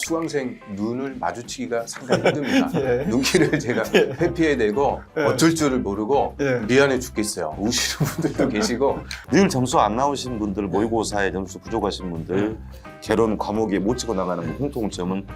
수강생 눈을 마주치기가 상당히 힘듭니다. 예. 눈길을 제가 회피해야 되고 예. 어쩔 줄을 모르고 예. 미안해 죽겠어요. 우시는 분들도 계시고 늘 점수 안 나오신 분들, 모의고사에 점수 부족하신 분들, 개론 과목에 못 치고 나가는 공통점은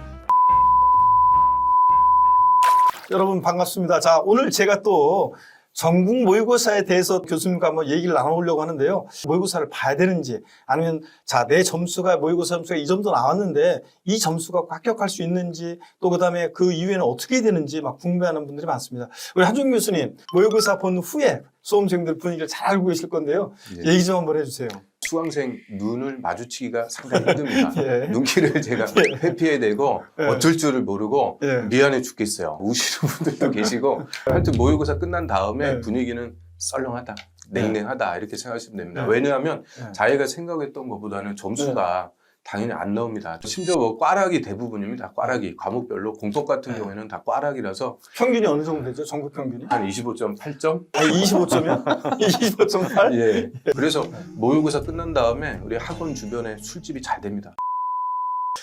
여러분 반갑습니다. 자, 오늘 제가 또 전국 모의고사에 대해서 교수님과 한번 얘기를 나눠보려고 하는데요. 모의고사를 봐야 되는지 아니면 자, 내 점수가 모의고사 점수가 이 정도 나왔는데 이 점수가 합격할 수 있는지 또 그다음에 그 이후에는 어떻게 되는지 막 궁금해하는 분들이 많습니다. 우리 한종 교수님 모의고사 본 후에 수험생들 분위기를 잘 알고 계실 건데요. 예. 얘기 좀 한번 해주세요. 수강생 눈을 마주치기가 상당히 힘듭니다. 예. 눈길을 제가 회피해야 되고 예. 어쩔 줄을 모르고 예. 미안해 죽겠어요. 우시는 분들도 계시고 하여튼 모의고사 끝난 다음에 예. 분위기는 썰렁하다, 냉랭하다 이렇게 생각하시면 됩니다. 예. 왜냐하면 예. 자기가 생각했던 것보다는 점수가 당연히 안 나옵니다. 심지어 뭐 꽈락이 대부분입니다. 꽈락이 과목별로 공법 같은 예. 경우에는 다 꽈락이라서 평균이 어느 정도 되죠? 전국 평균이? 한 25.8점? 아니 25점이요? 25.8? 예. 그래서 모의고사 끝난 다음에 우리 학원 주변에 술집이 잘 됩니다.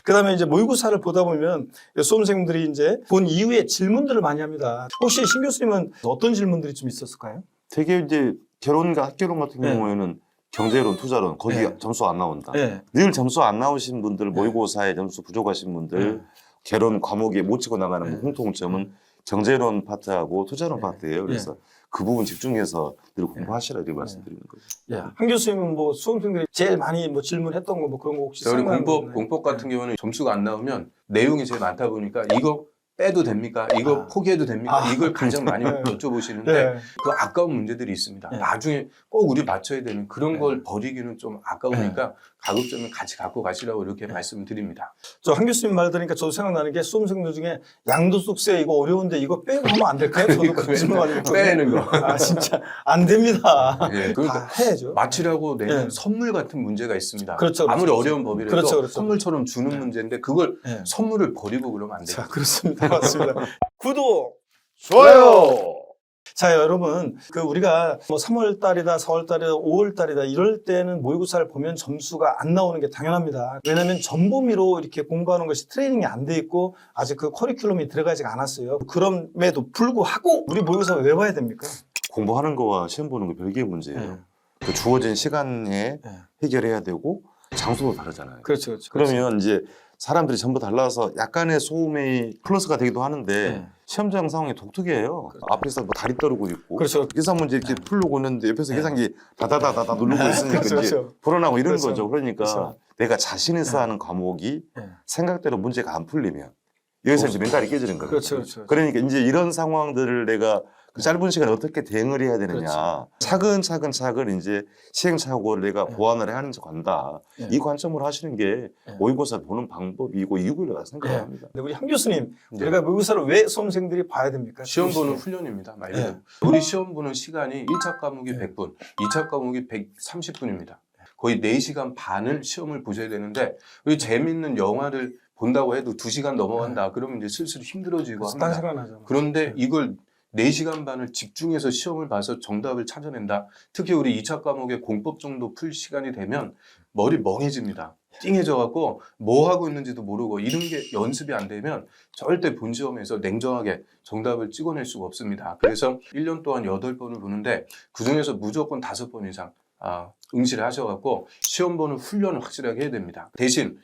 그다음에 이제 모의고사를 보다 보면 수험생들이 이제 본 이후에 질문들을 많이 합니다. 혹시 신 교수님은 어떤 질문들이 좀 있었을까요? 되게 이제 개론과 학개론 같은 네. 경우에는 경제론, 투자론 거기 네. 점수 안 나온다. 네. 늘 점수 안 나오신 분들, 모의고사에 점수 부족하신 분들, 네. 개론 과목에 못 치고 나가는 네. 공통점은 경제론 파트하고 투자론 네. 파트예요. 그래서 그 부분 집중해서 늘 공부하시라 이렇게 말씀드리는 거죠. 예. 한 교수님은 뭐 수험생들이 제일 많이 뭐 질문했던 거 뭐 그런 거 혹시 우리 생각나는 거 있나요? 공법 같은 경우는 점수가 안 나오면 내용이 제일 많다 보니까 이거 빼도 됩니까? 이거 아. 포기해도 됩니까? 아. 이걸 가장 많이 네. 여쭤보시는데 네. 그 아까운 문제들이 있습니다. 네. 나중에 꼭 우리 맞춰야 되는 그런 네. 걸 버리기는 좀 아까우니까 가급적이면 같이 갖고 가시라고 이렇게 말씀드립니다. 저 한 교수님 말 들으니까 저도 생각나는 게 수험생들 중에 양도소득세 이거 어려운데 이거 빼고 하면 안 될까요? 저도 그런 질문 많이 했거든요. 빼는 거. 아 진짜 안 됩니다. 예, 다 해야죠. 맞히라고 내는 네. 선물 같은 문제가 있습니다. 그렇죠, 그렇죠. 아무리 어려운 법이라도 그렇죠, 그렇죠. 선물처럼 주는 문제인데 그걸 네. 선물을 버리고 그러면 안 자 돼요. 그렇습니다. 맞습니다. 구독 좋아요. 자, 여러분, 우리가 뭐 3월 달이다, 4월 달이다, 5월 달이다, 이럴 때는 모의고사를 보면 점수가 안 나오는 게 당연합니다. 왜냐하면 전범위로 이렇게 공부하는 것이 트레이닝이 안 돼 있고 아직 그 커리큘럼이 들어가지가 않았어요. 그럼에도 불구하고 우리 모의고사 왜 봐야 됩니까? 공부하는 거와 시험 보는 거 별개의 문제예요. 네. 그 주어진 시간에 네. 해결해야 되고 장소도 다르잖아요. 그렇죠, 그렇죠. 그러면 이제 사람들이 전부 달라서 약간의 소음이 플러스가 되기도 하는데 네. 시험장 상황이 독특해요. 앞에서 뭐 다리 떨고 있고 그렇죠. 계산 문제 이렇게 풀려고 있는데 옆에서 네. 계산기 다다다다다 누르고 있으니까 그렇죠, 이제 그렇죠. 불어나고 이런 그렇죠. 거죠. 그러니까 그렇죠. 내가 자신 있어 하는 과목이 네. 생각대로 문제가 안 풀리면 여기서 이제 멘탈이 깨지는 거예요. 그렇죠, 그렇죠. 그러니까 이제 이런 상황들을 내가 그 짧은 시간에 어떻게 대응을 해야 되느냐. 그렇죠. 차근차근 이제 시행착오를 내가 네. 보완을 하는 간다. 네. 이 관점으로 하시는 게 네. 모의고사 보는 방법이고 이유라고 생각합니다. 네, 우리 한 교수님, 네. 우리가 모의고사를 왜 수험생들이 봐야 됩니까? 시험 보는 훈련입니다. 말 그대로. 네. 우리 시험 보는 시간이 1차 과목이 네. 100분, 2차 과목이 130분입니다. 거의 4시간 반을 시험을 보셔야 되는데 왜 재밌는 영화를 본다고 해도 2시간 넘어간다. 그러면 이제 슬슬 힘들어지고 딴 합니다. 생각나죠. 그런데 이걸 4시간 반을 집중해서 시험을 봐서 정답을 찾아낸다. 특히 우리 2차 과목의 공법 정도 풀 시간이 되면 머리 멍해집니다. 띵해져갖고 뭐 하고 있는지도 모르고 이런 게 연습이 안 되면 절대 본 시험에서 냉정하게 정답을 찍어낼 수가 없습니다. 그래서 1년 동안 8번을 보는데 그중에서 무조건 5번 이상 응시를 하셔갖고 시험 보는 훈련을 확실하게 해야 됩니다. 대신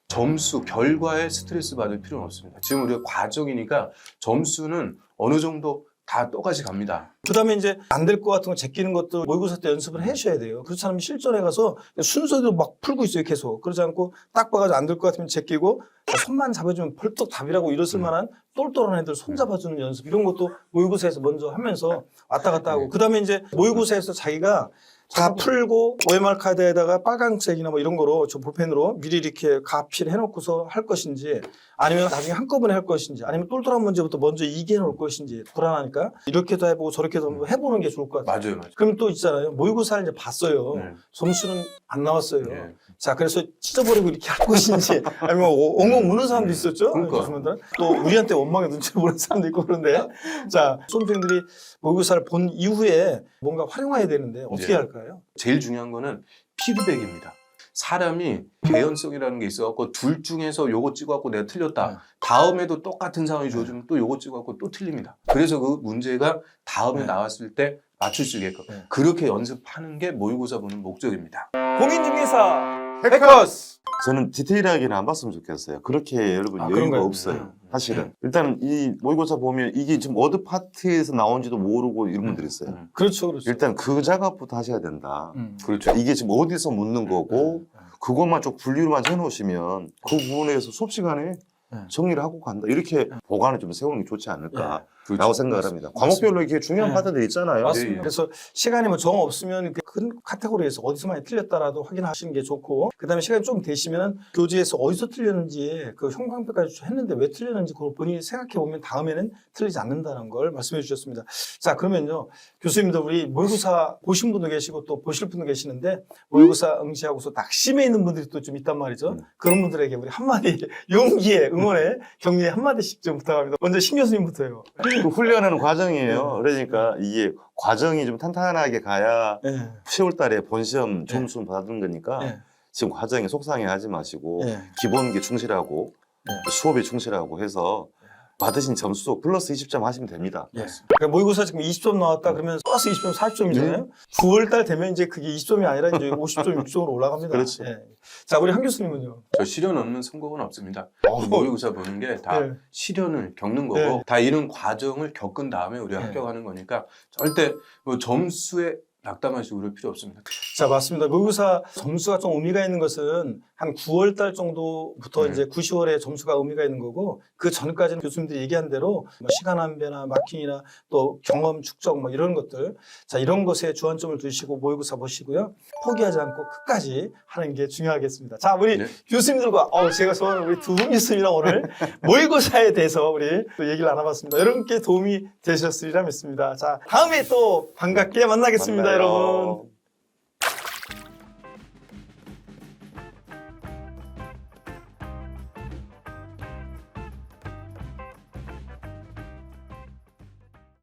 점수, 결과에 스트레스 받을 필요는 없습니다. 지금 우리가 과정이니까 점수는 어느 정도 다 똑같이 갑니다. 그다음에 이제 안 될 것 같은 거 제끼는 것도 모의고사 때 연습을 해주셔야 돼요. 그렇지 않으면 실전에 가서 순서대로 막 풀고 있어요, 계속. 그러지 않고 딱 봐가지고 안 될 것 같으면 제끼고 손만 잡아주면 벌떡 답이라고 이랬을 만한 똘똘한 애들 손 잡아주는 연습 이런 것도 모의고사에서 먼저 하면서 왔다 갔다 하고 그다음에 이제 모의고사에서 자기가 다 풀고 OMR 카드에다가 빨간색이나 뭐 이런 거로 저 볼펜으로 미리 이렇게 가필 해놓고서 할 것인지 아니면 나중에 한꺼번에 할 것인지 아니면 똘똘한 문제부터 먼저 이기해 놓을 것인지 불안하니까 이렇게도 해보고 저렇게도 한번 해보는 게 좋을 것 같아요. 맞아요. 그럼 또 있잖아요. 모의고사를 이제 봤어요. 네. 점수는 안 나왔어요. 네. 자, 그래서 찢어버리고 이렇게 할 것인지 아니면 엉엉 우는 사람도 있었죠. 그러니까. 교수님들. 또 우리한테 원망의 눈치를 보는 사람도 있고 그런데 자, 수험생들이 모의고사를 본 이후에 뭔가 활용해야 되는데 어떻게 네. 할까요? 제일 중요한 거는 피드백입니다. 사람이 개연성이라는 게 있어갖고 둘 중에서 요거 찍어갖고 내가 틀렸다. 네. 다음에도 똑같은 상황이 주어지면 또 요거 찍어갖고 또 틀립니다. 그래서 그 문제가 다음에 네. 나왔을 때 맞출 수 있게끔 네. 그렇게 연습하는 게 모의고사 보는 목적입니다. 공인중개사 해커스! 저는 디테일하게는 안 봤으면 좋겠어요. 그렇게 여러분 아, 여유가 그런가요? 없어요. 사실은. 일단 이 모의고사 보면 이게 지금 어느 파트에서 나온지도 모르고 이런 분들이 있어요. 그렇죠, 그렇죠. 일단 그 작업부터 하셔야 된다. 그렇죠. 이게 지금 어디서 묻는 거고 그것만 좀 분류만 해놓으시면 그 부분에서 수업 시간에 정리를 하고 간다. 이렇게 보관을 좀 세우는 게 좋지 않을까라고 그렇죠. 생각을 합니다. 과목별로 이렇게 중요한 네. 파트들이 있잖아요. 맞습니다. 예. 그래서 시간이 뭐 정 없으면 큰 카테고리에서 어디서 많이 틀렸다라도 확인하시는 게 좋고, 그다음에 시간이 좀 되시면 교재에서 어디서 틀렸는지 그 형광펜까지 했는데 왜 틀렸는지 그걸 본인이 생각해 보면 다음에는 틀리지 않는다는 걸 말씀해 주셨습니다. 자, 그러면요 교수님들 우리 모의고사 보신 분도 계시고 또 보실 분도 계시는데 모의고사 응시하고서 낙심해 있는 분들이 또 좀 있단 말이죠. 그런 분들에게 우리 한마디 용기에 응원에 격려에 한마디씩 좀 부탁합니다. 먼저 신 교수님부터요. 그 훈련하는 과정이에요. 그러니까 이게 과정이 좀 탄탄하게 가야 네. 10월 달에 본시험 점수 받는 거니까 네. 지금 과정에 속상해 하지 마시고 네. 기본기 충실하고 네. 수업에 충실하고 해서 받으신 점수 플러스 20점 하시면 됩니다. 예. 그러니까 모의고사 지금 20점 나왔다 그러면 플러스 20점 40점이잖아요. 9월 달 되면 이제 그게 20점이 아니라 이제 50점, 60점으로 올라갑니다. 그렇죠. 예. 자, 우리 한 교수님은요. 저 시련 없는 선거는 없습니다. 모의고사 보는 게 다 네. 시련을 겪는 거고 네. 다 이런 과정을 겪은 다음에 우리가 네. 합격하는 거니까 절대 뭐 점수에 낙담하시고 그럴 필요 없습니다. 자, 맞습니다. 모의고사 점수가 좀 의미가 있는 것은 한 9월 달 정도부터 이제 9, 10월에 점수가 의미가 있는 거고 그 전까지는 교수님들이 얘기한 대로 뭐 시간 안배나 마킹이나 또 경험 축적 뭐 이런 것들 자, 이런 것에 주안점을 두시고 모의고사 보시고요. 포기하지 않고 끝까지 하는 게 중요하겠습니다. 자, 우리 네. 교수님들과 제가 좋아하는 우리 두 분 교수님이랑 오늘 모의고사에 대해서 우리 또 얘기를 나눠봤습니다. 여러분께 도움이 되셨으리라 믿습니다. 자, 다음에 또 반갑게 만나겠습니다, 만나요. 여러분.